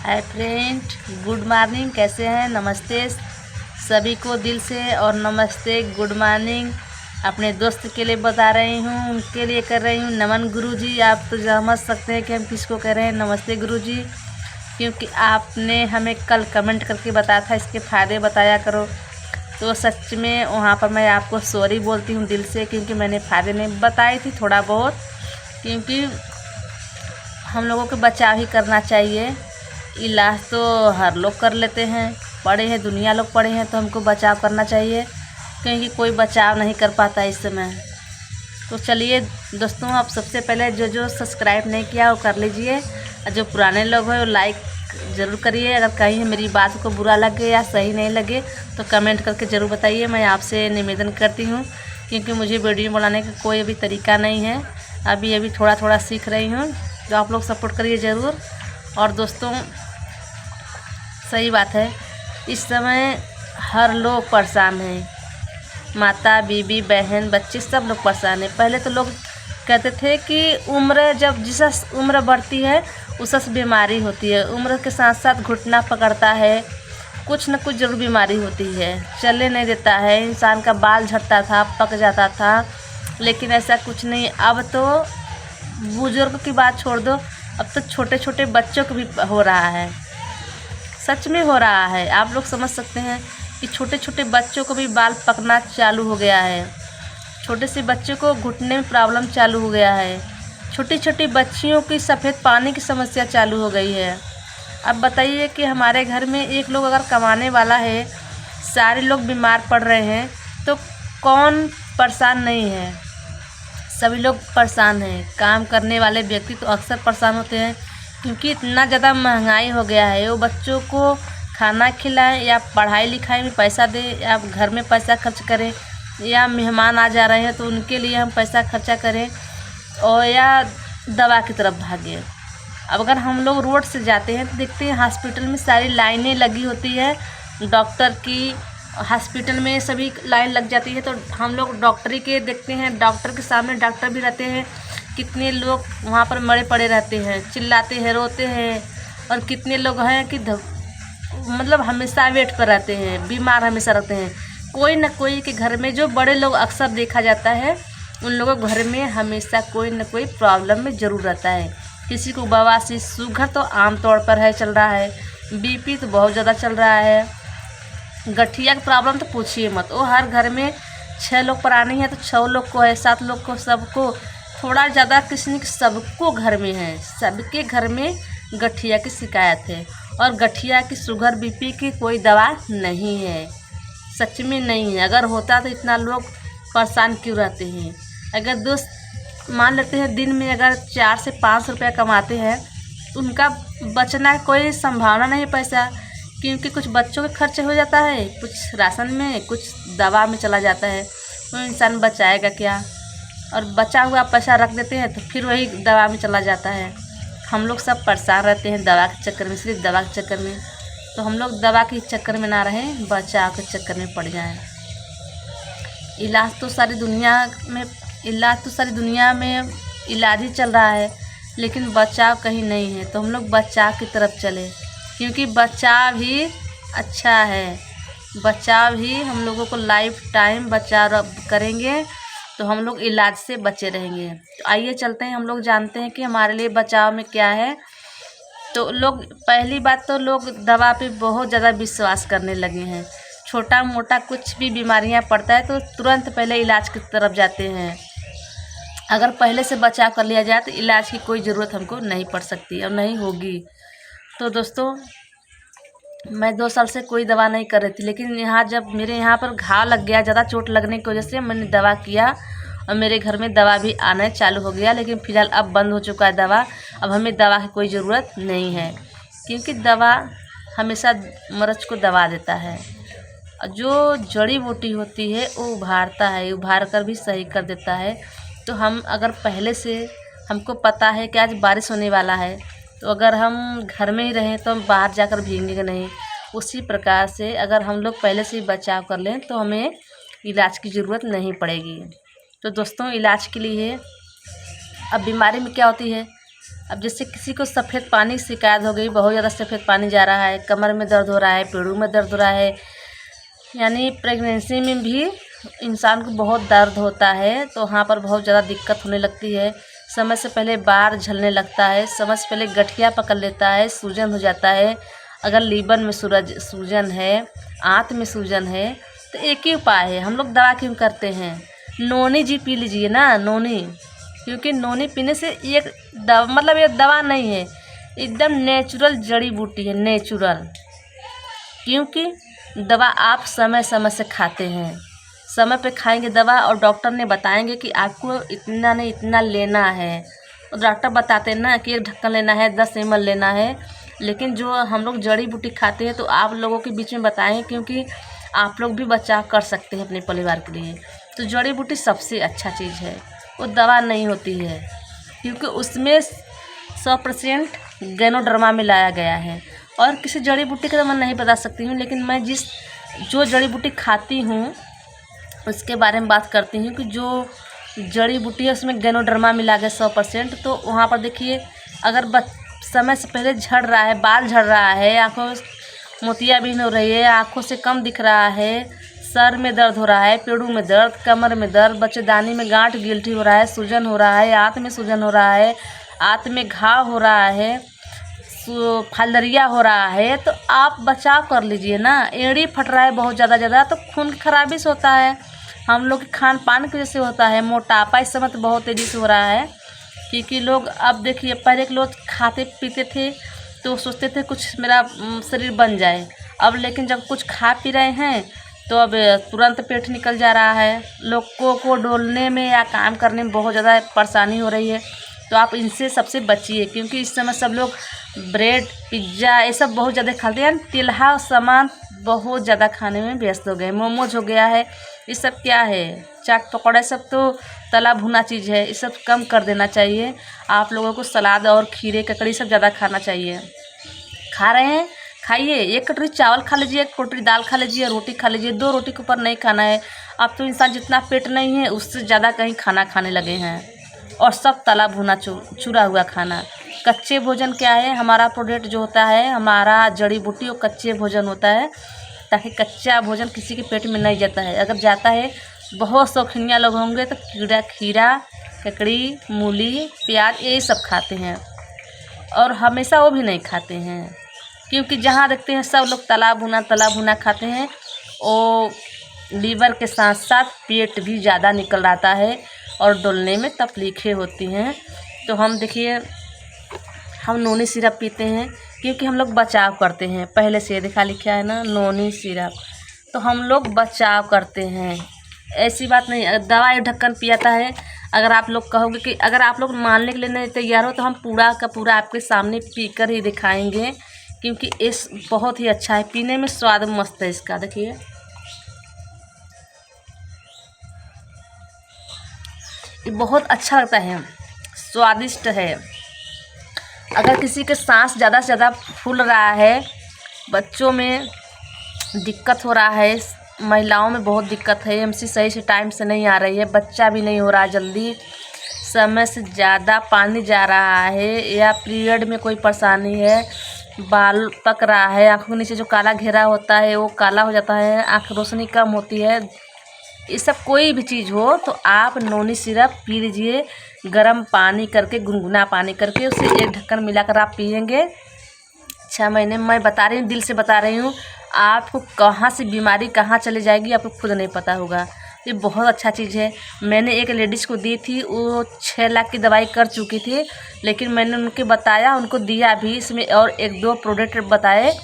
Hi friend, good morning. कैसे हैं? नमस्ते सभी को दिल से और नमस्ते गुड मॉर्निंग अपने दोस्त के लिए बता रही हूँ, उनके लिए कर रही हूँ नमन गुरुजी। आप तो समझ सकते हैं कि हम किसको कह रहे हैं नमस्ते गुरुजी, क्योंकि आपने हमें कल कमेंट करके बताया था इसके फ़ायदे बताया करो। तो सच में वहाँ पर मैं आपको सॉरी बोलती हूँ दिल से, क्योंकि मैंने फ़ायदे नहीं बताई थी थोड़ा बहुत, क्योंकि हम लोगों को बचाव ही करना चाहिए। इलाज तो हर लोग कर लेते हैं, पढ़े हैं, दुनिया लोग पढ़े हैं, तो हमको बचाव करना चाहिए, क्योंकि कोई बचाव नहीं कर पाता इस समय। तो चलिए दोस्तों, आप सबसे पहले जो सब्सक्राइब नहीं किया वो कर लीजिए, और जो पुराने लोग हैं वो लाइक ज़रूर करिए। अगर कहीं मेरी बात को बुरा लगे या सही नहीं लगे तो कमेंट करके ज़रूर बताइए। मैं आपसे निवेदन करती हूँ, क्योंकि मुझे वीडियो बनाने का कोई अभी तरीका नहीं है, अभी थोड़ा थोड़ा सीख रही हूँ। तो आप लोग सपोर्ट करिए ज़रूर। और दोस्तों, सही बात है, इस समय हर लोग परेशान हैं, माता, बीबी, बहन, बच्चे सब लोग परेशान हैं। पहले तो लोग कहते थे कि उम्र जब जिस उम्र बढ़ती है उस बीमारी होती है, उम्र के साथ साथ घुटना पकड़ता है, कुछ न कुछ ज़रूर बीमारी होती है, चलने नहीं देता है, इंसान का बाल झड़ता था, पक जाता था। लेकिन ऐसा कुछ नहीं, अब तो बुजुर्ग की बात छोड़ दो, अब तो छोटे छोटे बच्चों को भी हो रहा है, सच में हो रहा है। आप लोग समझ सकते हैं कि छोटे छोटे बच्चों को भी बाल पकना चालू हो गया है, छोटे से बच्चों को घुटने में प्रॉब्लम चालू हो गया है, छोटी छोटी बच्चियों की सफ़ेद पानी की समस्या चालू हो गई है। अब बताइए कि हमारे घर में एक लोग अगर कमाने वाला है, सारे लोग बीमार पड़ रहे हैं, तो कौन परेशान नहीं है? सभी लोग परेशान हैं। काम करने वाले व्यक्ति तो अक्सर परेशान होते हैं, क्योंकि इतना ज़्यादा महंगाई हो गया है। वो बच्चों को खाना खिलाएं या पढ़ाई लिखाई में पैसा दें, या घर में पैसा खर्च करें, या मेहमान आ जा रहे हैं तो उनके लिए हम पैसा खर्चा करें, और या दवा की तरफ भागें। अब अगर हम लोग रोड से जाते हैं तो देखते हैं हॉस्पिटल में सारी लाइनें लगी होती है, डॉक्टर की हॉस्पिटल में सभी लाइन लग जाती है। तो हम लोग डॉक्टरी के देखते हैं, डॉक्टर के सामने डॉक्टर भी रहते हैं, कितने लोग वहाँ पर मरे पड़े रहते हैं, चिल्लाते हैं, रोते हैं। और कितने लोग हैं कि मतलब हमेशा वेट पर रहते हैं, बीमार हमेशा रहते हैं। कोई न कोई के घर में, जो बड़े लोग अक्सर देखा जाता है, उन लोगों के घर में हमेशा कोई न कोई प्रॉब्लम में ज़रूर रहता है। किसी को बवासीर, शुगर तो आम तौर पर है, चल रहा है, बीपी तो बहुत ज़्यादा चल रहा है, गठिया की प्रॉब्लम तो पूछिए मत। वो हर घर में 6 लोग प्राणी है तो 6 लोग को है, 7 लोग को, सबको थोड़ा ज़्यादा किसी सबको घर में है, सबके घर में गठिया की शिकायत है। और गठिया की, शुगर, बीपी की कोई दवा नहीं है, सच में नहीं है। अगर होता तो इतना लोग परेशान क्यों रहते हैं? अगर दोस्त मान लेते हैं दिन में अगर 4 से 5 रुपया कमाते हैं, तो उनका बचना कोई संभावना नहीं है पैसा, क्योंकि कुछ बच्चों के खर्च हो जाता है, कुछ राशन में, कुछ दवा में चला जाता है। तो इंसान बचाएगा क्या? और बचा हुआ पैसा रख देते हैं तो फिर वही दवा में चला जाता है। हम लोग सब परेशान रहते हैं दवा के चक्कर में, सिर्फ दवा के चक्कर में। तो हम लोग दवा के चक्कर में ना रहें, बचाव के चक्कर में पड़ जाएं। इलाज तो सारी दुनिया में इलाज ही चल रहा है, लेकिन बचाव कहीं नहीं है। तो हम लोग बचाव की तरफ चले, क्योंकि बचाव ही अच्छा है। बचाव ही हम लोगों को लाइफ टाइम बचाव करेंगे तो हम लोग इलाज से बचे रहेंगे। तो आइए चलते हैं, हम लोग जानते हैं कि हमारे लिए बचाव में क्या है। तो लोग, पहली बात तो लोग दवा पे बहुत ज़्यादा विश्वास करने लगे हैं। छोटा मोटा कुछ भी बीमारियां पड़ता है तो तुरंत पहले इलाज की तरफ जाते हैं। अगर पहले से बचाव कर लिया जाए तो इलाज की कोई ज़रूरत हमको नहीं पड़ सकती और नहीं होगी। तो दोस्तों, मैं 2 साल से कोई दवा नहीं कर रही थी, लेकिन यहाँ जब मेरे यहाँ पर घाव लग गया, ज़्यादा चोट लगने की वजह से मैंने दवा किया, और मेरे घर में दवा भी आना चालू हो गया। लेकिन फ़िलहाल अब बंद हो चुका है दवा। अब हमें दवा की कोई ज़रूरत नहीं है, क्योंकि दवा हमेशा मरीज को दवा देता है, और जो जड़ी बूटी होती है वो उभारता है, उभार कर भी सही कर देता है। तो हम अगर पहले से हमको पता है कि आज बारिश होने वाला है, तो अगर हम घर में ही रहें तो हम बाहर जाकर भीगेंगे नहीं। उसी प्रकार से अगर हम लोग पहले से ही बचाव कर लें तो हमें इलाज की ज़रूरत नहीं पड़ेगी। तो दोस्तों, इलाज के लिए अब बीमारी में क्या होती है, अब जैसे किसी को सफ़ेद पानी की शिकायत हो गई, बहुत ज़्यादा सफ़ेद पानी जा रहा है, कमर में दर्द हो रहा है, पेड़ों में दर्द हो रहा है, यानी प्रेगनेंसी में भी इंसान को बहुत दर्द होता है, तो वहाँ पर बहुत ज़्यादा दिक्कत होने लगती है। समय से पहले बार झलने लगता है, समय से पहले गठिया पकड़ लेता है, सूजन हो जाता है। अगर लीवर में सूजन है, आंत में सूजन है, तो एक ही उपाय है। हम लोग दवा क्यों करते हैं? नोनी जी पी लीजिए ना, नोनी, क्योंकि नोनी पीने से एक दवा, मतलब ये दवा नहीं है, एकदम नेचुरल जड़ी बूटी है, नेचुरल। क्योंकि दवा आप समय समय से खाते हैं, समय पे खाएंगे दवा, और डॉक्टर ने बताएंगे कि आपको इतना नहीं इतना लेना है। और डॉक्टर बताते हैं ना कि 1 ढक्कन लेना है, 10 ml लेना है, लेकिन जो हम लोग जड़ी बूटी खाते हैं तो आप लोगों के बीच में बताएं, क्योंकि आप लोग भी बचाव कर सकते हैं अपने परिवार के लिए। तो जड़ी बूटी सबसे अच्छा चीज़ है, वो दवा नहीं होती है, क्योंकि उसमें 100% गैनोडर्मा मिलाया गया है। और किसी जड़ी बूटी का तो मैं नहीं बता सकती हूँ, लेकिन मैं जो जड़ी बूटी खाती हूँ उसके बारे में बात करती हूँ कि जो जड़ी बूटी है उसमें गैनोडर्मा मिला गया 100%। तो वहाँ पर देखिए, अगर समय से पहले झड़ रहा है, बाल झड़ रहा है, आँखों में मोतियाबिंद हो रही है, आँखों से कम दिख रहा है, सर में दर्द हो रहा है, पेड़ों में दर्द, कमर में दर्द, बच्चेदानी में गांठ गिल्टी हो रहा है, सूजन हो रहा है, आंत में सूजन हो रहा है, आंत में घाव हो रहा है, फलरिया हो रहा है, तो आप बचाव कर लीजिए ना। एड़ी फट रहा है बहुत ज़्यादा, तो खून की खराबी से होता है, हम लोग के खान पान की वजह से होता है। मोटापा इस समय तो बहुत तेज़ी से हो रहा है, क्योंकि लोग, अब देखिए, पहले के लोग खाते पीते थे तो सोचते थे कुछ मेरा शरीर बन जाए, अब लेकिन जब कुछ खा पी रहे हैं तो अब तुरंत पेट निकल जा रहा है। लोगों को डोलने में या काम करने में बहुत ज़्यादा परेशानी हो रही है। तो आप इनसे सबसे बचिए, क्योंकि इस समय सब लोग ब्रेड, पिज्ज़ा ये सब बहुत ज़्यादा खाते हैं, तिलहा सामान बहुत ज़्यादा खाने में व्यस्त हो गए। मोमोज हो गया है, ये सब क्या है, चाट पकौड़ा, सब तो तला भुना चीज़ है, ये सब कम कर देना चाहिए। आप लोगों को सलाद और खीरे ककड़ी सब ज़्यादा खाना चाहिए। खा रहे हैं, खाइए, 1 कटोरी चावल खा लीजिए, 1 कटोरी दाल खा लीजिए, रोटी खा लीजिए, 2 रोटी के ऊपर नहीं खाना है। अब तो इंसान जितना पेट नहीं है उससे ज़्यादा कहीं खाना खाने लगे हैं, और सब तला भुना चूरा हुआ खाना। कच्चे भोजन क्या है, हमारा प्रोडक्ट जो होता है, हमारा जड़ी बूटी वो कच्चे भोजन होता है, ताकि कच्चा भोजन किसी के पेट में नहीं जाता है। अगर जाता है, बहुत शौकीनिया लोग होंगे तो खीरा ककड़ी, मूली, प्याज यही सब खाते हैं, और हमेशा वो भी नहीं खाते हैं, क्योंकि जहाँ देखते हैं सब लोग तला भुना खाते हैं, और लीवर के साथ साथ पेट भी ज़्यादा निकल आता है और डोलने में तकलीफ़ें होती हैं। तो हम देखिए, हम नोनी सिरप पीते हैं क्योंकि हम लोग बचाव करते हैं, पहले से लिखा है ना, नोनी सिरप, तो हम लोग बचाव करते हैं। ऐसी बात नहीं, दवा 1 ढक्कन पियाता है। अगर आप लोग कहोगे कि, अगर आप लोग मानने के लिए नहीं तैयार हो, तो हम पूरा का पूरा आपके सामने पीकर ही दिखाएंगे, क्योंकि इस बहुत ही अच्छा है, पीने में स्वाद मस्त है इसका। देखिए, ये बहुत अच्छा लगता है, स्वादिष्ट है। अगर किसी के सांस ज़्यादा से ज़्यादा फूल रहा है, बच्चों में दिक्कत हो रहा है, महिलाओं में बहुत दिक्कत है, एमसी सही से टाइम से नहीं आ रही है, बच्चा भी नहीं हो रहा जल्दी, समय से ज़्यादा पानी जा रहा है, या पीरियड में कोई परेशानी है, बाल पक रहा है, आँखों के नीचे जो काला घेरा होता है वो काला हो जाता है, आँख रोशनी कम होती है, ये सब कोई भी चीज़ हो तो आप नोनी सिरप पी लीजिए, गर्म पानी करके, गुनगुना पानी करके, उसे 1 ढक्कन मिलाकर आप पिएंगे 6 महीने में। मैं बता रही हूँ, दिल से बता रही हूँ, आपको कहाँ से बीमारी कहाँ चले जाएगी आपको खुद नहीं पता होगा। ये बहुत अच्छा चीज़ है। मैंने एक लेडीज़ को दी थी, वो 6 लाख की दवाई कर चुकी थी, लेकिन मैंने उनको बताया, उनको दिया भी, इसमें और 1-2 प्रोडक्ट बताए,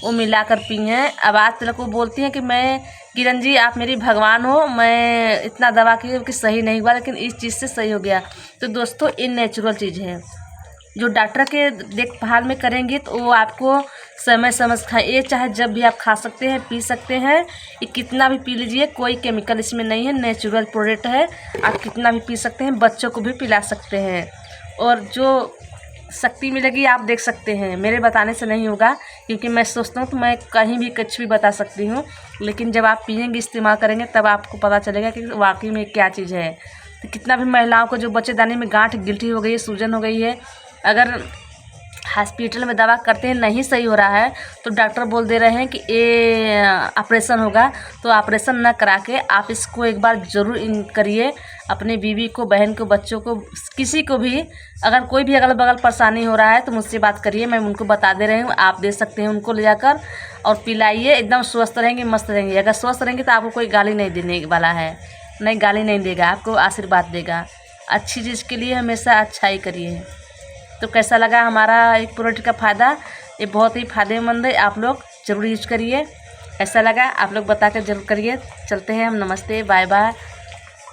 वो मिलाकर पी हैं। अब आज तक वो बोलती हैं कि मैं, किरण जी आप मेरी भगवान हो, मैं इतना दवा की कि सही नहीं हुआ, लेकिन इस चीज़ से सही हो गया। तो दोस्तों, ये नेचुरल चीज़ है, जो डॉक्टर के देखभाल में करेंगे तो वो आपको समय समझ खाए, ये चाहे जब भी आप खा सकते हैं, पी सकते हैं, ये कितना भी पी लीजिए, कोई केमिकल इसमें नहीं है, नेचुरल प्रोडक्ट है, आप कितना भी पी सकते हैं, बच्चों को भी पिला सकते हैं, और जो शक्ति मिलेगी आप देख सकते हैं। मेरे बताने से नहीं होगा, क्योंकि मैं सोचता हूँ तो मैं कहीं भी कुछ भी बता सकती हूँ, लेकिन जब आप पिएंगे, इस्तेमाल करेंगे, तब आपको पता चलेगा कि वाकई में क्या चीज़ है। तो कितना भी महिलाओं को जो बच्चेदानी में गांठ गिल्टी हो गई है, सूजन हो गई है, अगर हॉस्पिटल में दवा करते हैं नहीं सही हो रहा है तो डॉक्टर बोल दे रहे हैं कि ये ऑपरेशन होगा, तो ऑपरेशन ना करा के आप इसको एक बार ज़रूर करिए। अपने बीवी को, बहन को, बच्चों को, किसी को भी अगर कोई भी अगल बगल परेशानी हो रहा है तो मुझसे बात करिए, मैं उनको बता दे रही हूँ। आप दे सकते हैं उनको ले जाकर और पिलाइए, एकदम स्वस्थ रहेंगे, मस्त रहेंगे। अगर स्वस्थ रहेंगे तो आपको कोई गाली नहीं देने वाला है, नहीं गाली नहीं देगा, आपको आशीर्वाद देगा। अच्छी चीज़ के लिए हमेशा अच्छा ही करिए। तो कैसा लगा हमारा एक प्रोडक्ट का फ़ायदा? ये बहुत ही फ़ायदेमंद है, आप लोग ज़रूर यूज करिए। ऐसा लगा आप लोग बता कर जरूर करिए। चलते हैं हम, नमस्ते, बाय बाय।